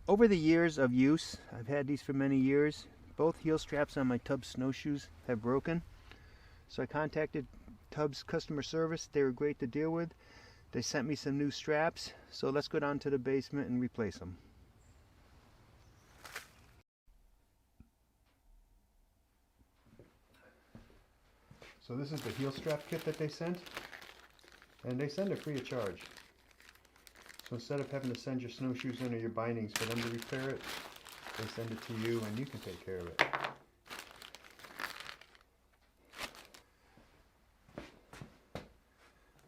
Over the years of use, I've had these for many years, both heel straps on my Tubbs snowshoes have broken. So I contacted Tubbs customer service. They were great to deal with. They sent me some new straps, so let's go down to the basement and replace them. So this is the heel strap kit that they sent, and they send it free of charge. So instead of having to send your snowshoes in or your bindings for them to repair it, they send it to you and you can take care of it.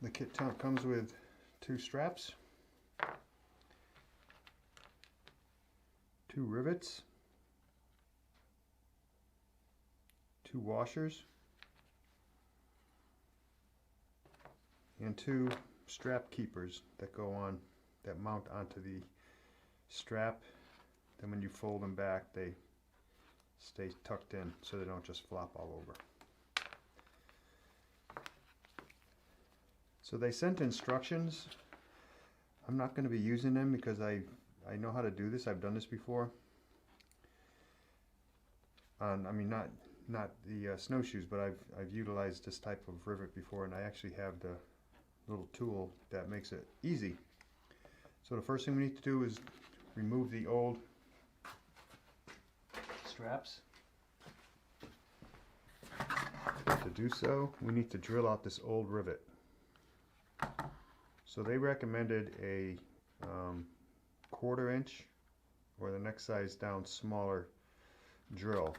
The kit comes with 2 straps, 2 rivets, 2 washers, and 2 strap keepers that go on, that mount onto the strap. Then when you fold them back, they stay tucked in so they don't just flop all over. So they sent instructions. I'm not going to be using them because I know how to do this. I've done this before. I mean, not the snowshoes, but I've utilized this type of rivet before, and I actually have the little tool that makes it easy. So the first thing we need to do is remove the old straps. To do so, we need to drill out this old rivet. So they recommended a 1/4 inch or the next size down smaller drill.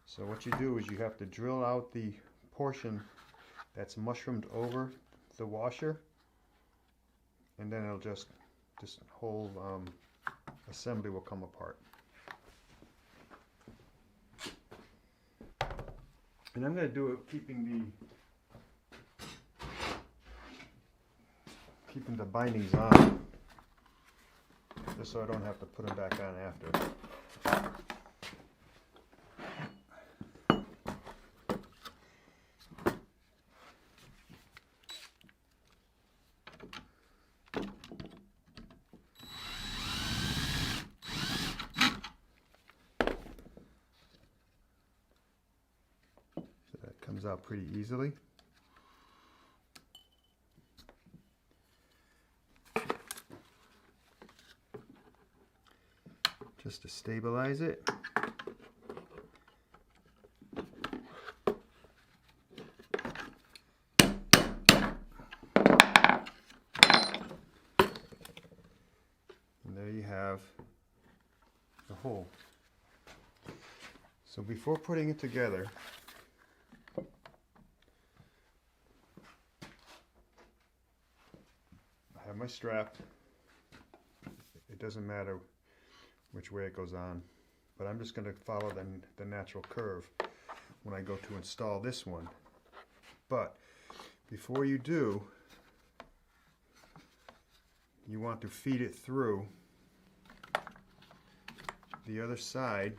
So what you do is you have to drill out the portion that's mushroomed over the washer, and then it'll this whole assembly will come apart. And I'm going to do it keeping the bindings on, just so I don't have to put them back on after. So that comes out pretty easily. Just to stabilize it. And there you have the hole. So before putting it together, I have my strap. It doesn't matter which way it goes on, but I'm just going to follow the natural curve when I go to install this one. But before you do, you want to feed it through the other side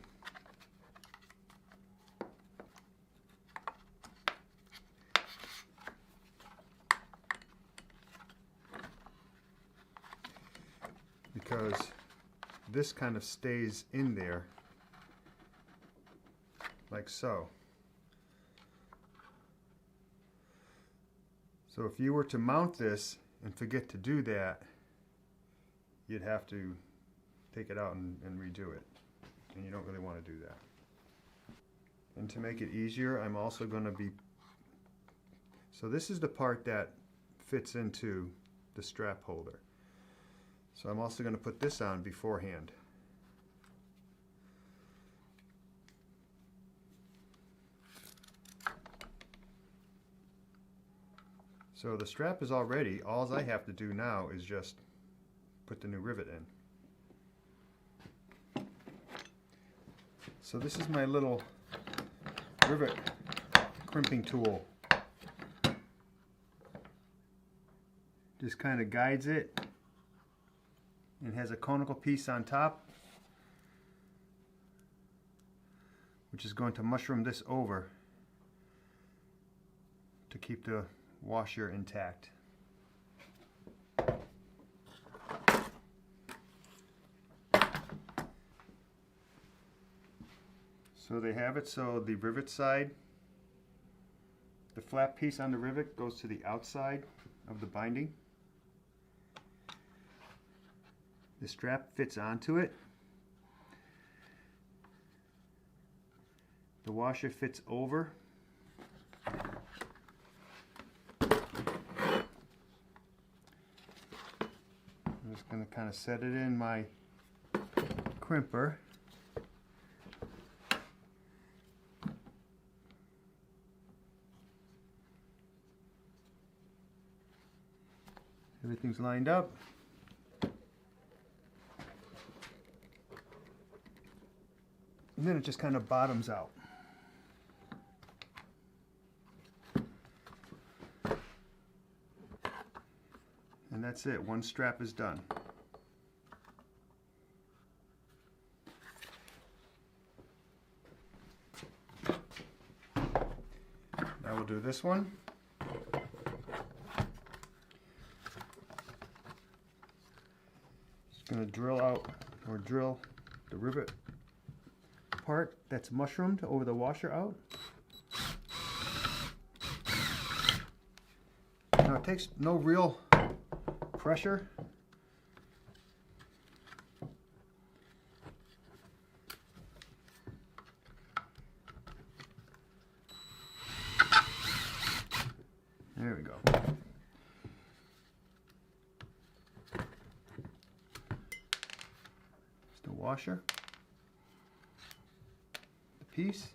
because this kind of stays in there like so. So if you were to mount this and forget to do that, you'd have to take it out and redo it, and you don't really want to do that. And to make it easier, I'm also going to be, so this is the part that fits into the strap holder. So I'm also going to put this on beforehand. So the strap is all ready. All I have to do now is just put the new rivet in. So this is my little rivet crimping tool. Just kind of guides it. It has a conical piece on top, which is going to mushroom this over to keep the washer intact. So they have it so the rivet side, the flat piece on the rivet goes to the outside of the binding. The strap fits onto it. The washer fits over. I'm just going to kind of set it in my crimper. Everything's lined up. And then it just kind of bottoms out. And that's it. One strap is done. Now we'll do this one. Just going to drill out or drill the rivet part that's mushroomed over the washer out. Now it takes no real pressure. There we go. Just the washer, the piece.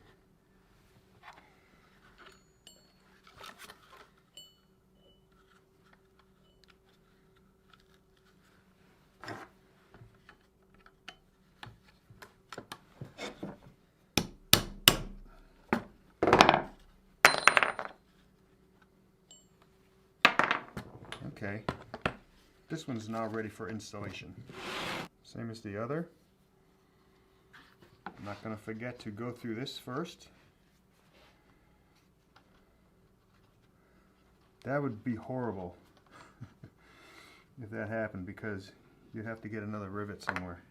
Okay, this one's now ready for installation. Same as the other. I'm not going to forget to go through this first. That would be horrible if that happened, because you'd have to get another rivet somewhere.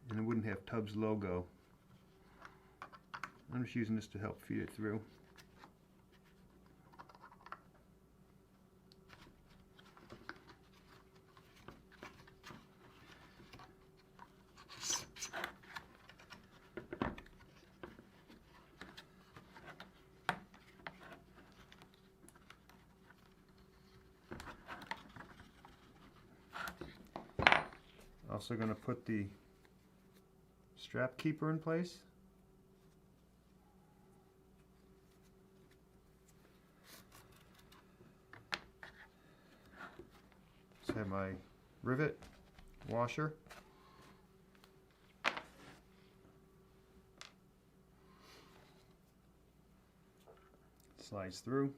And it wouldn't have Tubbs logo. I'm just using this to help feed it through. Also going to put the strap keeper in place. Just have my rivet, washer, slides through.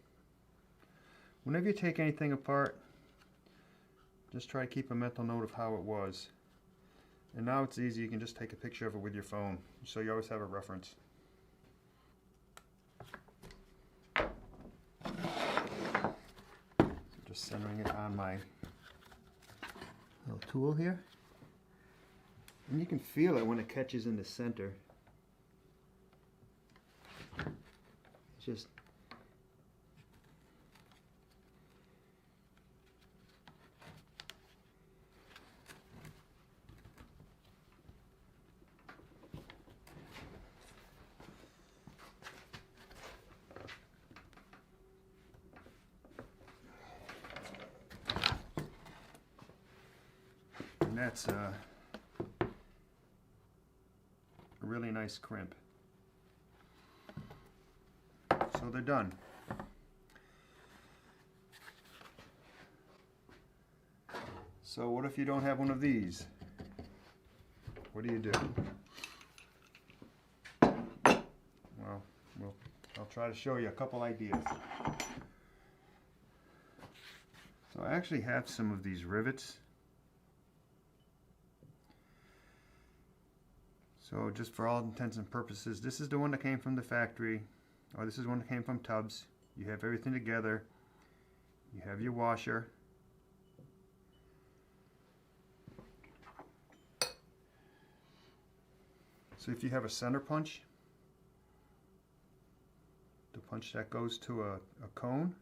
Whenever you take anything apart, just try to keep a mental note of how it was. And now it's easy, you can just take a picture of it with your phone, so you always have a reference. So just centering it on my little tool here. And you can feel it when it catches in the center. It's just and that's a really nice crimp. So they're done. So what if you don't have one of these? What do you do? Well, I'll try to show you a couple ideas. So I actually have some of these rivets. So just for all intents and purposes, this is the one that came from the factory, or this is one that came from Tubbs. You have everything together. You have your washer. So if you have a center punch, the punch that goes to a cone,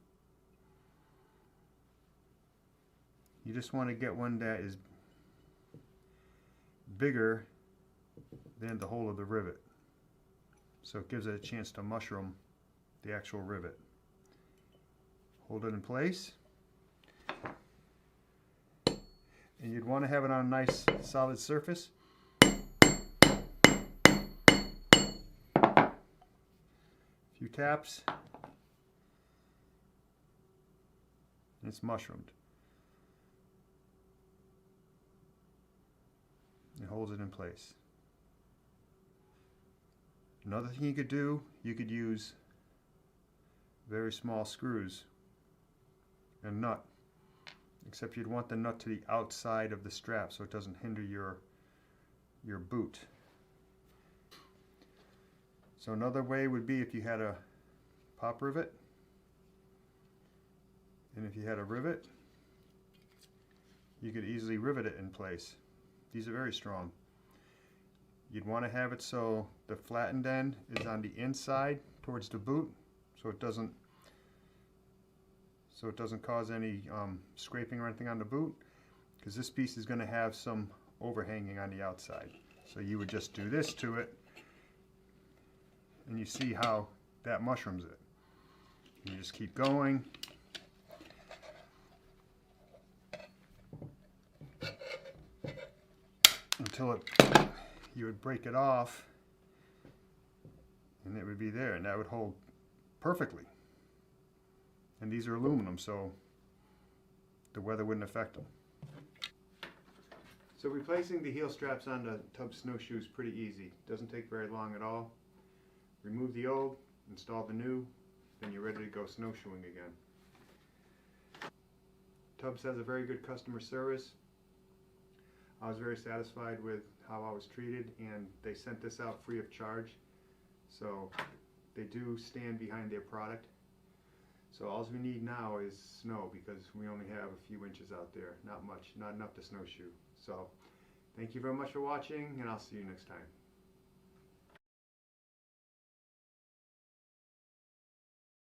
you just want to get one that is bigger than the hole of the rivet, so it gives it a chance to mushroom the actual rivet. Hold it in place, and you'd want to have it on a nice solid surface. A few taps, and it's mushroomed. It holds it in place. Another thing you could do, you could use very small screws and nut, except you'd want the nut to the outside of the strap so it doesn't hinder your boot. So another way would be if you had a pop rivet, and if you had a rivet, you could easily rivet it in place. These are very strong. You'd want to have it so the flattened end is on the inside towards the boot, so it doesn't cause any scraping or anything on the boot, because this piece is going to have some overhanging on the outside. So you would just do this to it, and you see how that mushrooms it. And you just keep going. Until you would break it off, and it would be there, and that would hold perfectly. And these are aluminum, so the weather wouldn't affect them. So replacing the heel straps on the tub snowshoe is pretty easy. Doesn't take very long at all. Remove the old, install the new, then you're ready to go snowshoeing again. Tubbs has a very good customer service. I was very satisfied with how I was treated, and they sent this out free of charge. So they do stand behind their product. So all we need now is snow, because we only have a few inches out there. Not much, not enough to snowshoe. So thank you very much for watching, and I'll see you next time.